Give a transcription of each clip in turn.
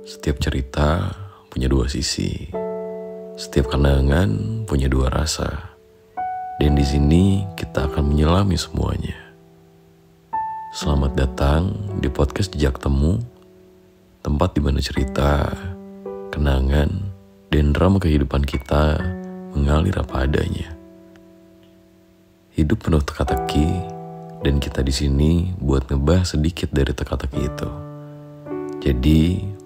Setiap cerita punya dua sisi. Setiap kenangan punya dua rasa. Dan di sini kita akan menyelami semuanya. Selamat datang di podcast Jejak Temu, tempat di mana cerita, kenangan, dan drama kehidupan kita mengalir apa adanya. Hidup penuh teka-teki, dan kita di sini buat ngebahas sedikit dari teka-teki itu. Jadi,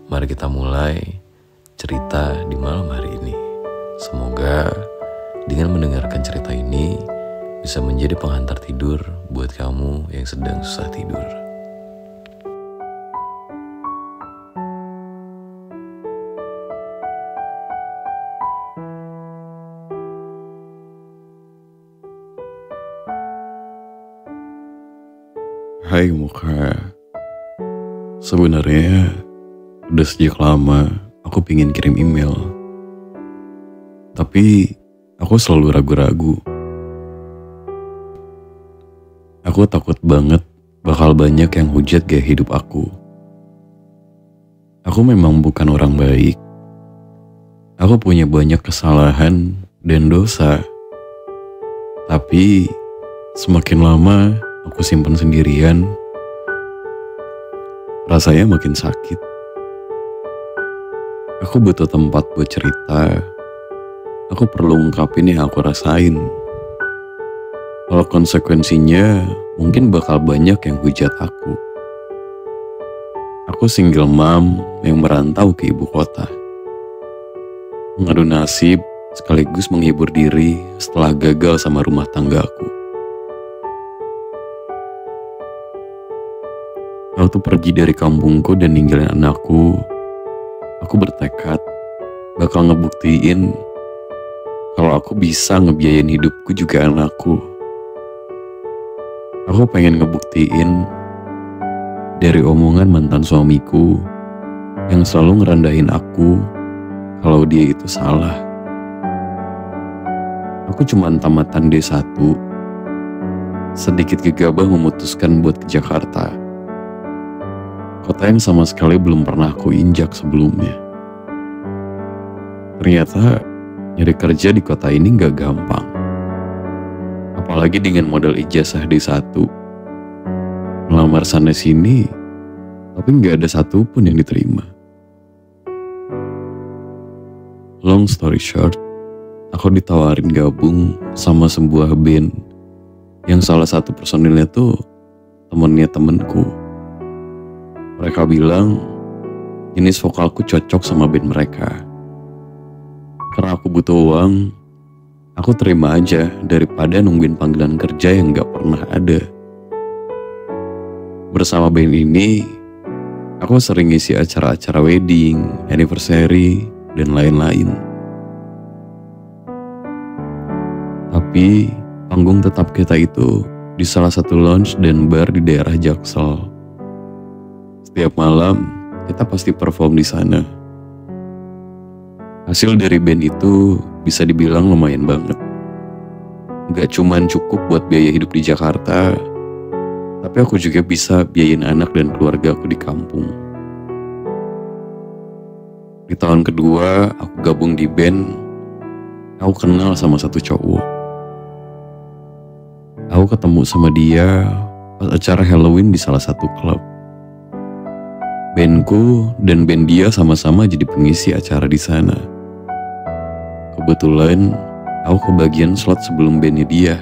mari kita mulai cerita di malam hari ini. Semoga dengan mendengarkan cerita ini bisa menjadi penghantar tidur buat kamu yang sedang susah tidur. Hai Muka, sebenarnya udah sejak lama aku pengen kirim email, tapi aku selalu ragu-ragu. Aku takut banget bakal banyak yang hujat gaya hidup aku. Aku memang bukan orang baik. Aku punya banyak kesalahan dan dosa. Tapi semakin lama aku simpan sendirian, rasanya makin sakit. Aku butuh tempat buat cerita. Aku perlu ungkapin yang aku rasain. Kalau konsekuensinya mungkin bakal banyak yang hujat aku. Aku single mom yang merantau ke ibu kota. Mengadu nasib sekaligus menghibur diri setelah gagal sama rumah tanggaku. Waktu pergi dari kampungku dan ninggalin anakku, aku bertekad bakal ngebuktiin kalau aku bisa ngebiayain hidupku juga anakku. Aku pengen ngebuktiin dari omongan mantan suamiku yang selalu ngerendahin aku kalau dia itu salah. Aku cuman tamatan D1, sedikit gegabah memutuskan buat ke Jakarta. Kota yang sama sekali belum pernah aku injak sebelumnya. Ternyata nyari kerja di kota ini gak gampang. Apalagi dengan modal ijazah D1. Melamar sana sini, tapi gak ada satupun yang diterima. Long story short, aku ditawarin gabung sama sebuah band yang salah satu personilnya tuh temennya temenku. Mereka bilang jenis vokalku cocok sama band mereka. Karena aku butuh uang, aku terima aja daripada nungguin panggilan kerja yang gak pernah ada. Bersama band ini, aku sering ngisi acara-acara wedding, anniversary, dan lain-lain. Tapi panggung tetap kita itu di salah satu lounge dan bar di daerah Jaksel. Setiap malam kita pasti perform di sana. Hasil dari band itu bisa dibilang lumayan banget. Gak cuman cukup buat biaya hidup di Jakarta, tapi aku juga bisa biayain anak dan keluarga aku di kampung. Di tahun kedua aku gabung di band, aku kenal sama satu cowok. Aku ketemu sama dia pas acara Halloween di salah satu klub. Bandku dan band dia sama-sama jadi pengisi acara di sana. Kebetulan aku kebagian slot sebelum bandnya dia.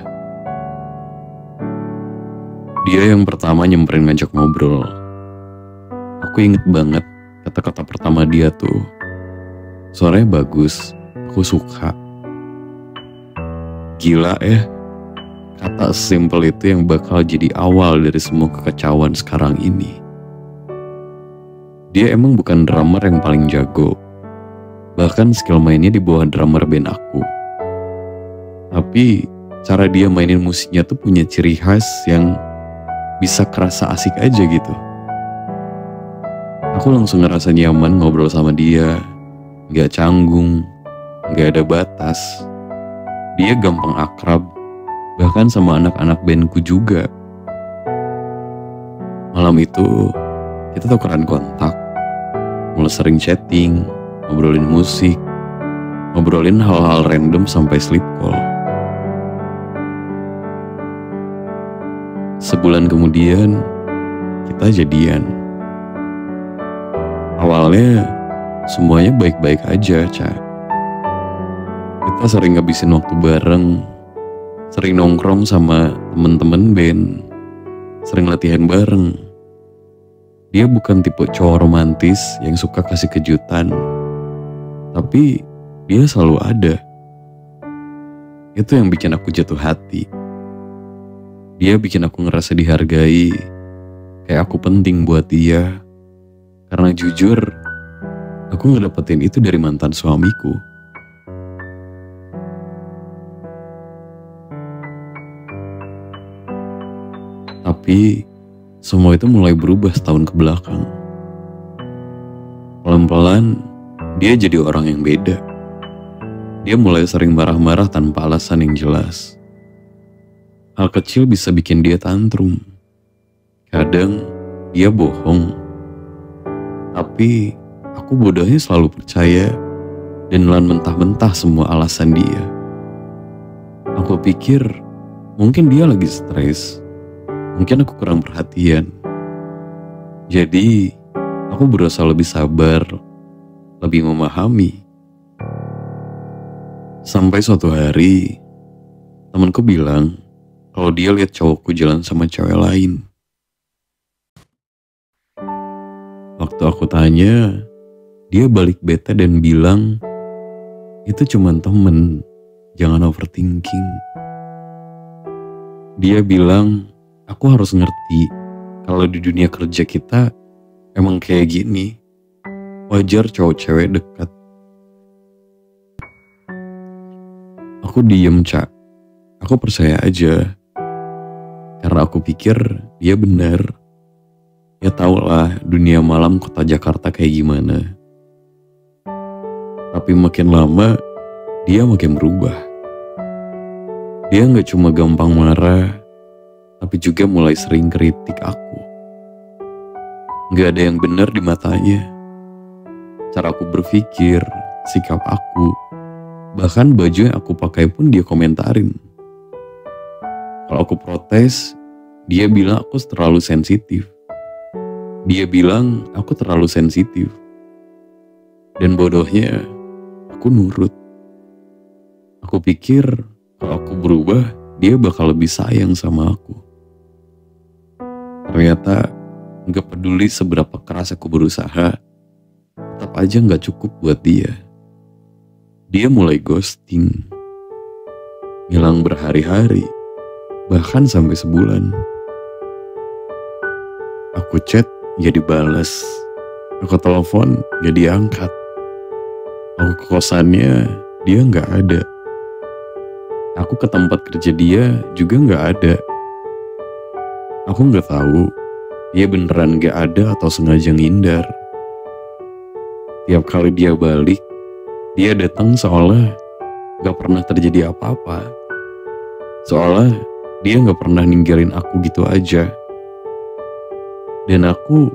Dia yang pertama nyamperin ngajak ngobrol. Aku inget banget kata-kata pertama dia tuh. Suaranya bagus, aku suka. Gila ya, kata sesimpel itu yang bakal jadi awal dari semua kekacauan sekarang ini. Dia emang bukan drummer yang paling jago. Bahkan skill mainnya di bawah drummer band aku. Tapi cara dia mainin musiknya tuh punya ciri khas yang bisa kerasa asik aja gitu. Aku langsung ngerasa nyaman ngobrol sama dia. Gak canggung, gak ada batas. Dia gampang akrab, bahkan sama anak-anak bandku juga. Malam itu kita tukeran kontak. mulai sering chatting, ngobrolin musik, ngobrolin hal-hal random sampai sleep call. Sebulan kemudian, kita jadian. Awalnya, semuanya baik-baik aja, Ca. Kita sering ngabisin waktu bareng, sering nongkrong sama temen-temen band, sering latihan bareng. Dia bukan tipe cowok romantis yang suka kasih kejutan, tapi dia selalu ada. Itu yang bikin aku jatuh hati. Dia bikin aku ngerasa dihargai, kayak aku penting buat dia. Karena jujur, aku ngedapetin itu dari mantan suamiku. Tapi semua itu mulai berubah setahun ke belakang. Pelan-pelan dia jadi orang yang beda. Dia mulai sering marah-marah tanpa alasan yang jelas. Hal kecil bisa bikin dia tantrum. Kadang dia bohong. Tapi aku bodohnya selalu percaya dan nelan mentah-mentah semua alasan dia. Aku pikir mungkin dia lagi stres. Mungkin aku kurang perhatian. Jadi, aku berusaha lebih sabar, lebih memahami. Sampai suatu hari, temanku bilang kalau dia lihat cowokku jalan sama cewek lain. Waktu aku tanya, dia balik bete dan bilang, itu cuma temen, jangan overthinking. Dia bilang, aku harus ngerti kalau di dunia kerja kita emang kayak gini. Wajar cowok cewek dekat. Aku diem, Cak. Aku percaya aja. Karena aku pikir dia benar. Ya tau lah dunia malam kota Jakarta kayak gimana. Tapi makin lama dia makin berubah. Dia gak cuma gampang marah, tapi juga mulai sering kritik aku. Gak ada yang benar di matanya. Cara aku berpikir, sikap aku, bahkan baju yang aku pakai pun dia komentarin. Kalau aku protes, dia bilang aku terlalu sensitif. Dia bilang aku terlalu sensitif. Dan bodohnya, aku nurut. Aku pikir kalau aku berubah, dia bakal lebih sayang sama aku. Ternyata gak peduli seberapa keras aku berusaha, tetap aja gak cukup buat dia. Dia mulai ghosting, ngilang berhari-hari, bahkan sampai sebulan. Aku chat gak dibales, aku telepon gak diangkat. Aku ke kosannya, dia gak ada. Aku ke tempat kerja dia juga gak ada. Aku gak tahu dia beneran gak ada atau sengaja ngindar. Tiap kali dia balik, dia datang seolah gak pernah terjadi apa-apa. Seolah dia gak pernah ninggalin aku gitu aja. Dan aku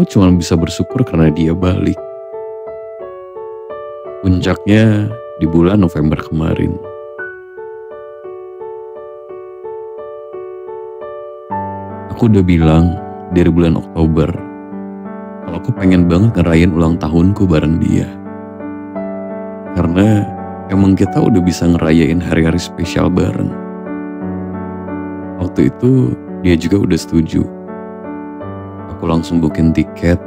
cuma bisa bersyukur karena dia balik. Puncaknya di bulan November kemarin. Aku udah bilang dari bulan Oktober kalau aku pengen banget ngerayain ulang tahunku bareng dia. Karena emang kita udah bisa ngerayain hari-hari spesial bareng. Waktu itu dia juga udah setuju. Aku langsung booking tiket,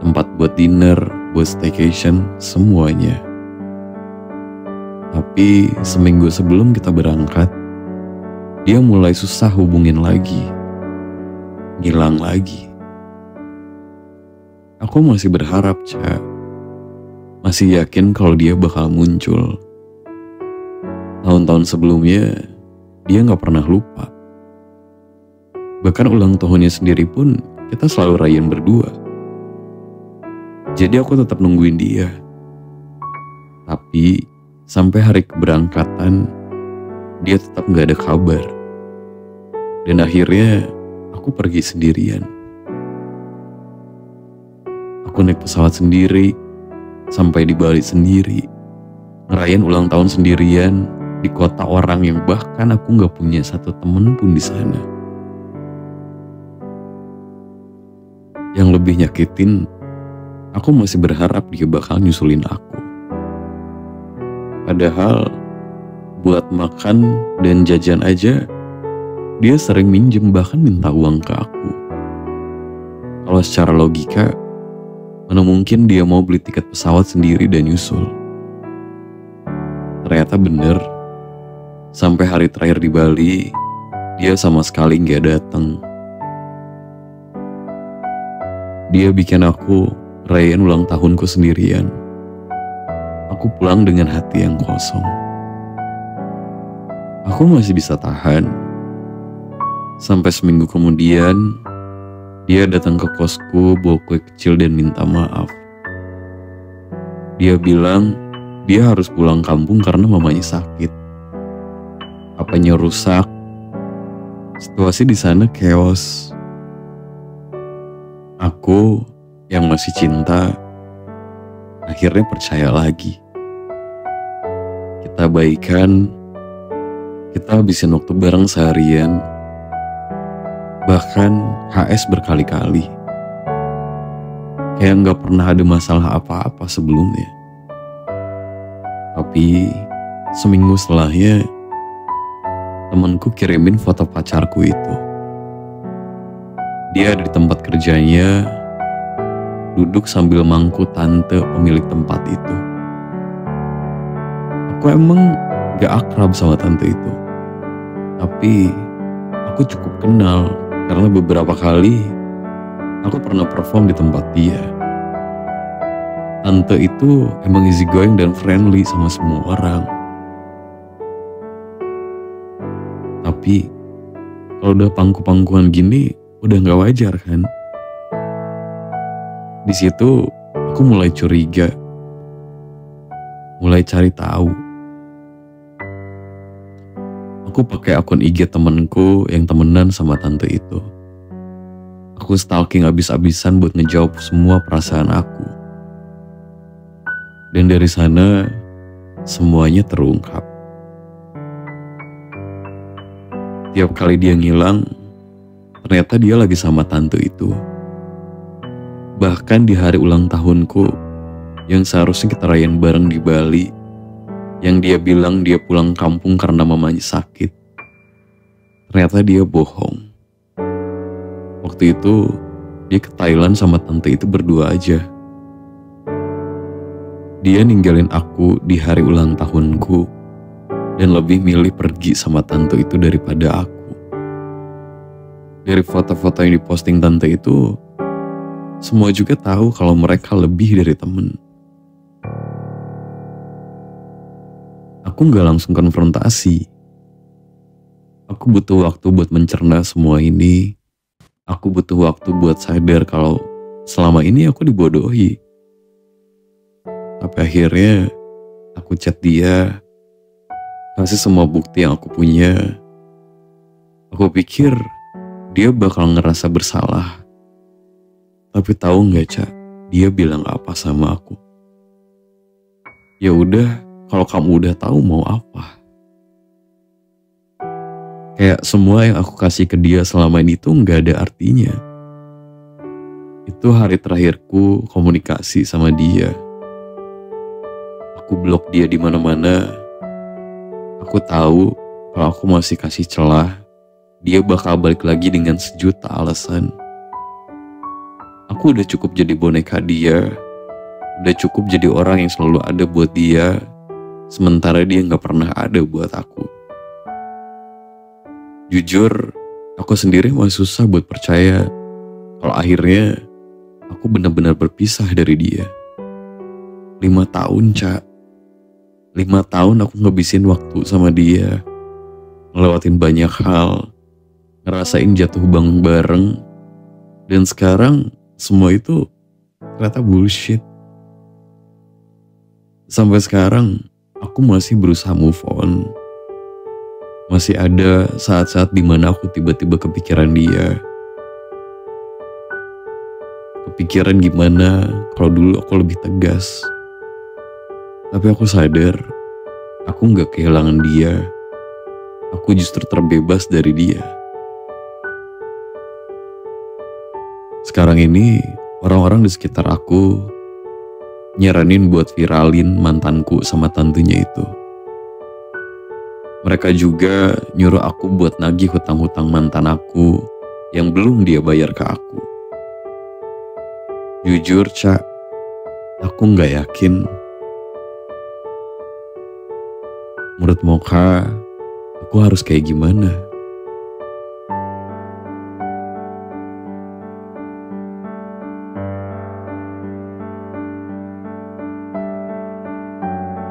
tempat buat dinner, buat staycation, semuanya. Tapi seminggu sebelum kita berangkat, dia mulai susah hubungin lagi. Ngilang lagi. Aku masih berharap, Ca. Masih yakin kalau dia bakal muncul. Tahun-tahun sebelumnya, dia gak pernah lupa. Bahkan ulang tahunnya sendiri pun, kita selalu rayain berdua. Jadi aku tetap nungguin dia. Tapi, sampai hari keberangkatan, dia tetap gak ada kabar. Dan akhirnya, aku pergi sendirian. Aku Aku naik pesawat sendiri, sampai di Bali sendiri, ngerayain ulang tahun sendirian di kota orang yang bahkan aku gak punya satu temen pun di sana. Yang lebih nyakitin, aku masih berharap dia bakal nyusulin aku. Padahal buat makan dan jajan aja dia sering minjem, bahkan minta uang ke aku. Kalau secara logika, mana mungkin dia mau beli tiket pesawat sendiri dan nyusul. Ternyata bener, sampai hari terakhir di Bali, dia sama sekali gak datang. Dia bikin aku rayain ulang tahunku sendirian. Aku pulang dengan hati yang kosong. Aku masih bisa tahan. Sampai seminggu kemudian, dia datang ke kosku bawa kue kecil dan minta maaf. Dia bilang dia harus pulang kampung karena mamanya sakit. Apanya rusak. Situasi di sana chaos. Aku yang masih cinta akhirnya percaya lagi. Kita baikan, kita habisin waktu bareng seharian, bahkan HS berkali-kali. Kayak gak pernah ada masalah apa-apa sebelumnya. Tapi seminggu setelahnya, temanku kirimin foto pacarku itu. Dia ada di tempat kerjanya, duduk sambil mangku tante pemilik tempat itu. Aku emang gak akrab sama tante itu, tapi aku cukup kenal karena beberapa kali aku pernah perform di tempat dia. Tante itu emang easygoing dan friendly sama semua orang. Tapi kalau udah pangku-pangkuan gini, udah gak wajar kan? Di situ aku mulai curiga, mulai cari tahu. Aku pakai akun IG temenku yang temenan sama tante itu. Aku stalking abis-abisan buat ngejawab semua perasaan aku. Dan dari sana semuanya terungkap. Tiap kali dia ngilang, ternyata dia lagi sama tante itu. Bahkan di hari ulang tahunku, yang seharusnya kita rayain bareng di Bali, yang dia bilang dia pulang kampung karena mamanya sakit, ternyata dia bohong. Waktu itu, dia ke Thailand sama tante itu berdua aja. Dia ninggalin aku di hari ulang tahunku, dan lebih milih pergi sama tante itu daripada aku. Dari foto-foto yang diposting tante itu, semua juga tahu kalau mereka lebih dari temen. Aku gak langsung konfrontasi. Aku butuh waktu buat mencerna semua ini. Aku butuh waktu buat sadar kalau selama ini aku dibodohi. Tapi akhirnya aku chat dia, kasih semua bukti yang aku punya. Aku pikir dia bakal ngerasa bersalah. Tapi tahu nggak, Cak? Dia bilang apa sama aku? Ya udah, kalau kamu udah tahu mau apa? Kayak semua yang aku kasih ke dia selama ini tuh nggak ada artinya. Itu hari terakhirku komunikasi sama dia. Aku blok dia di mana-mana. Aku tahu kalau aku masih kasih celah, dia bakal balik lagi dengan sejuta alasan. Aku udah cukup jadi boneka dia, udah cukup jadi orang yang selalu ada buat dia, sementara dia gak pernah ada buat aku. Jujur, aku sendiri masih susah buat percaya kalau akhirnya aku benar-benar berpisah dari dia. 5 tahun, Cak. 5 tahun aku ngabisin waktu sama dia, ngelewatin banyak hal, ngerasain jatuh bangun bareng, dan sekarang semua itu ternyata bullshit. Sampai sekarang aku masih berusaha move on. Masih ada saat-saat dimana aku tiba-tiba kepikiran dia. kepikiran gimana kalau dulu aku lebih tegas. Tapi aku sadar, aku gak kehilangan dia. Aku justru terbebas dari dia. Sekarang ini, orang-orang di sekitar aku nyaranin buat viralin mantanku sama tantenya itu. Mereka juga nyuruh aku buat nagih hutang-hutang mantan aku yang belum dia bayar ke aku. Jujur, Cak, aku gak yakin. Menurut Mocha, aku harus kayak gimana?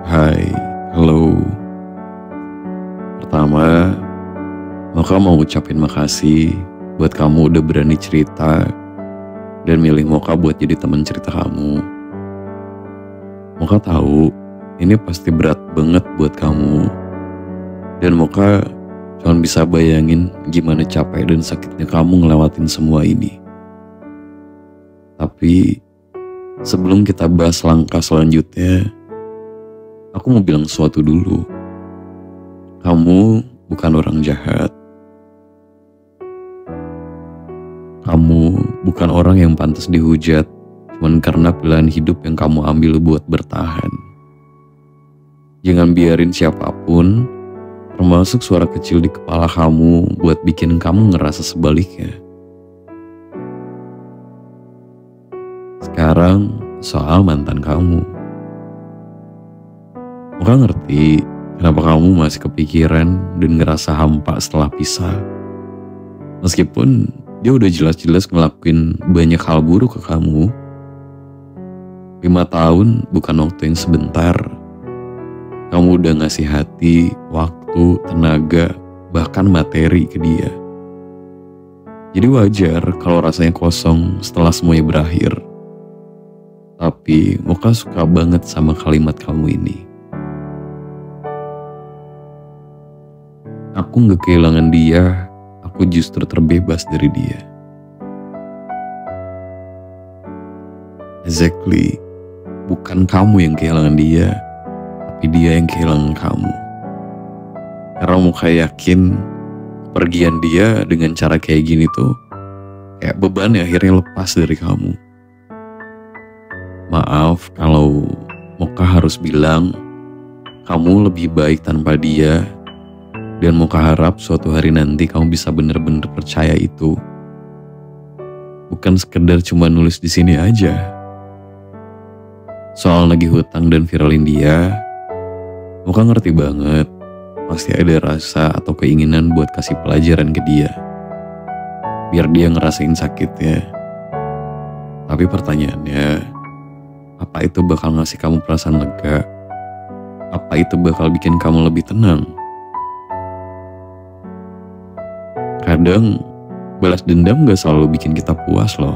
Hai, halo. Pertama, Mocha mau ucapin makasih buat kamu udah berani cerita dan milih Mocha buat jadi teman cerita kamu. Mocha tahu ini pasti berat banget buat kamu. Dan Mocha cuma bisa bayangin gimana capek dan sakitnya kamu ngelewatin semua ini. Tapi sebelum kita bahas langkah selanjutnya, aku mau bilang sesuatu dulu. Kamu bukan orang jahat. Kamu bukan orang yang pantas dihujat cuman karena pilihan hidup yang kamu ambil buat bertahan. Jangan biarin siapapun, termasuk suara kecil di kepala kamu, buat bikin kamu ngerasa sebaliknya. Sekarang soal mantan kamu. Mocha ngerti kenapa kamu masih kepikiran dan ngerasa hampa setelah pisah. Meskipun dia udah jelas-jelas ngelakuin banyak hal buruk ke kamu. 5 tahun bukan waktu yang sebentar. Kamu udah ngasih hati, waktu, tenaga, bahkan materi ke dia. Jadi wajar kalau rasanya kosong setelah semuanya berakhir. Tapi Mocha suka banget sama kalimat kamu ini. Aku gak kehilangan dia, aku justru terbebas dari dia. Exactly, bukan kamu yang kehilangan dia, tapi dia yang kehilangan kamu. Karena Mocha yakin kepergian dia dengan cara kayak gini tuh kayak beban yang akhirnya lepas dari kamu. Maaf kalau Mocha harus bilang kamu lebih baik tanpa dia. Dan Mocha harap suatu hari nanti kamu bisa bener-bener percaya itu. Bukan sekedar cuma nulis di sini aja. Soal nagih hutang dan viralin dia, Mocha ngerti banget. Pasti ada rasa atau keinginan buat kasih pelajaran ke dia. Biar dia ngerasain sakitnya. Tapi pertanyaannya, apa itu bakal ngasih kamu perasaan lega? Apa itu bakal bikin kamu lebih tenang? Kadang balas dendam gak selalu bikin kita puas loh.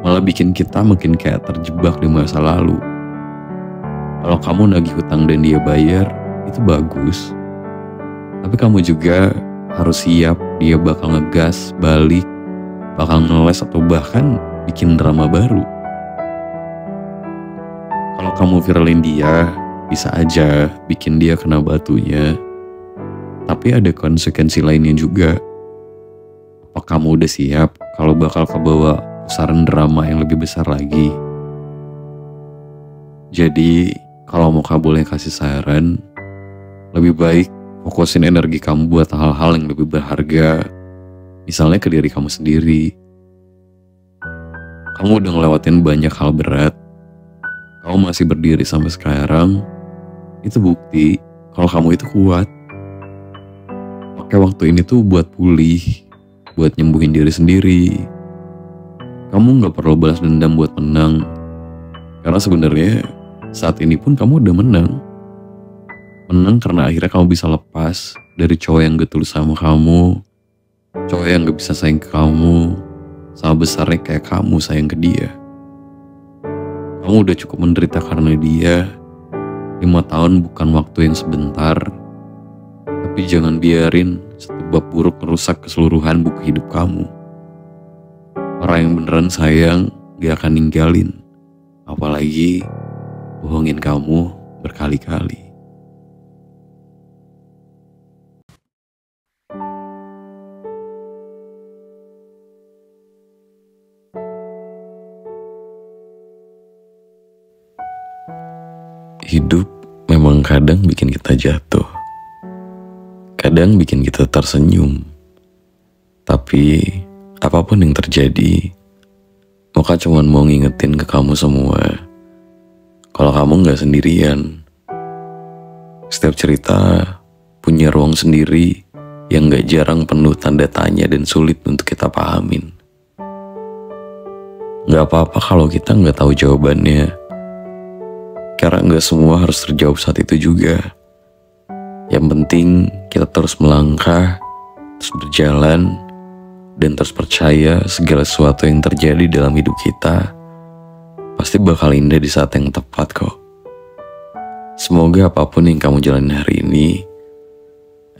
Malah bikin kita makin kayak terjebak di masa lalu. Kalau kamu nagih hutang dan dia bayar, itu bagus. Tapi kamu juga harus siap dia bakal ngegas, balik, bakal ngeles atau bahkan bikin drama baru. Kalau kamu viralin dia, bisa aja bikin dia kena batunya. Tapi ada konsekuensi lainnya juga. Apa kamu udah siap kalau bakal kebawa pusaran drama yang lebih besar lagi? Jadi, kalau Mocha boleh kasih saran, lebih baik fokusin energi kamu buat hal-hal yang lebih berharga. Misalnya ke diri kamu sendiri. Kamu udah ngelewatin banyak hal berat. Kamu masih berdiri sampai sekarang. Itu bukti kalau kamu itu kuat. Pakai waktu ini tuh buat pulih, buat nyembuhin diri sendiri. Kamu gak perlu balas dendam buat menang. Karena sebenarnya saat ini pun kamu udah menang. Menang karena akhirnya kamu bisa lepas dari cowok yang gak tulus sama kamu, cowok yang gak bisa sayang ke kamu, sama besarnya kayak kamu sayang ke dia. Kamu udah cukup menderita karena dia. 5 tahun bukan waktu yang sebentar. Tapi jangan biarin sebab buruk merusak keseluruhan buku hidup kamu. Orang yang beneran sayang gak akan ninggalin, apalagi bohongin kamu berkali-kali. Hidup memang kadang bikin kita jatuh, kadang bikin kita tersenyum. Tapi apapun yang terjadi, Mocha cuma mau ngingetin ke kamu semua, kalau kamu gak sendirian. Setiap cerita punya ruang sendiri yang gak jarang penuh tanda tanya dan sulit untuk kita pahamin. Gak apa-apa kalau kita gak tahu jawabannya, karena gak semua harus terjawab saat itu juga. Yang penting kita terus melangkah, terus berjalan, dan terus percaya segala sesuatu yang terjadi dalam hidup kita pasti bakal indah di saat yang tepat kok. Semoga apapun yang kamu jalani hari ini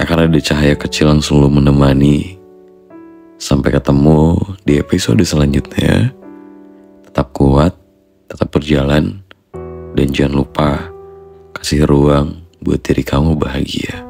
akan ada cahaya kecil yang selalu menemani. Sampai ketemu di episode selanjutnya. Tetap kuat, tetap berjalan, dan jangan lupa kasih ruang buat diri kamu bahagia.